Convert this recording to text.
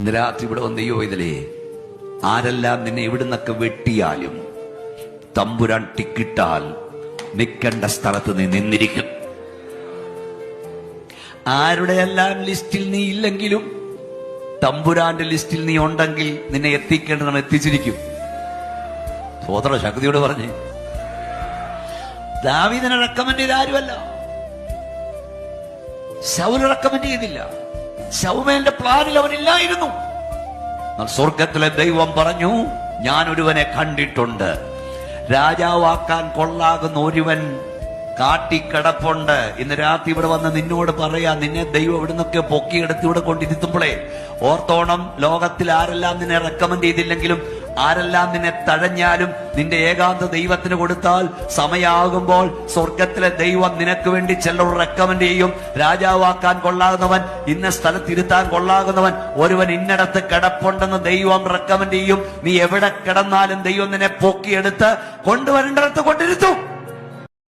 ഇന്ന് രാത്രി ഇവിടെ വന്ന് ദൈവം ഇതിലേ ആരെല്ലാം നിന്നെ എവിടുന്നൊക്കെ വെട്ടിയാലും തമ്പുരാൻ ടിക്കിട്ടാൽ നിൽക്കേണ്ട സ്ഥലത്ത് നീ നിന്നിരിക്കും. ആരുടെയെല്ലാം ലിസ്റ്റിൽ നീ ഇല്ലെങ്കിലും തമ്പുരാന്റെ ലിസ്റ്റിൽ നീ ഉണ്ടെങ്കിൽ നിന്നെ എത്തിക്കേണ്ടത് എത്തിച്ചിരിക്കും. സോദര ശക്തിയോട് പറഞ്ഞ് ദാവീദിനെ റെക്കമെൻഡ് ചെയ്ത ആരുമല്ല, ശൗൽ റെക്കമെൻഡ് ചെയ്തില്ല. ശൗമേലിന്റെ പ്ലാനിൽ അവനില്ലായിരുന്നു. സ്വർഗത്തിലെ ദൈവം പറഞ്ഞു, ഞാൻ ഒരുവനെ കണ്ടിട്ടുണ്ട്, രാജാവാക്കാൻ കൊള്ളാകുന്ന ഒരുവൻ കാട്ടിക്കിടപ്പുണ്ട്. ഇന്ന് രാത്രി ഇവിടെ വന്ന് നിന്നോട് പറയാ, നിന്നെ ദൈവം ഇവിടുന്നൊക്കെ പൊക്കിയെടുത്ത് ഇവിടെ കൊണ്ടിരുത്തുമ്പോഴേ ഓർത്തോണം, ലോകത്തിൽ ആരെല്ലാം നിന്നെ റെക്കമെൻഡ് ചെയ്തില്ലെങ്കിലും ആരെല്ലാം നിന്നെ തഴഞ്ഞാലും നിന്റെ ഏകാന്ത ദൈവത്തിന് കൊടുത്താൽ സമയാകുമ്പോൾ സ്വർഗത്തിലെ ദൈവം നിനക്ക് വേണ്ടി ചിലർ റെക്കമെൻഡ് ചെയ്യും. രാജാവാക്കാൻ കൊള്ളാകുന്നവൻ, ഇന്ന സ്ഥലത്തിരുത്താൻ കൊള്ളാകുന്നവൻ ഒരുവൻ ഇന്നടത്ത് കിടപ്പുണ്ടെന്ന് ദൈവം റെക്കമെൻഡ് ചെയ്യും. നീ എവിടെ കിടന്നാലും ദൈവം നിന്നെ പൊക്കിയെടുത്ത് കൊണ്ടുവരേണ്ടടത്ത് കൊണ്ടിരുത്തും.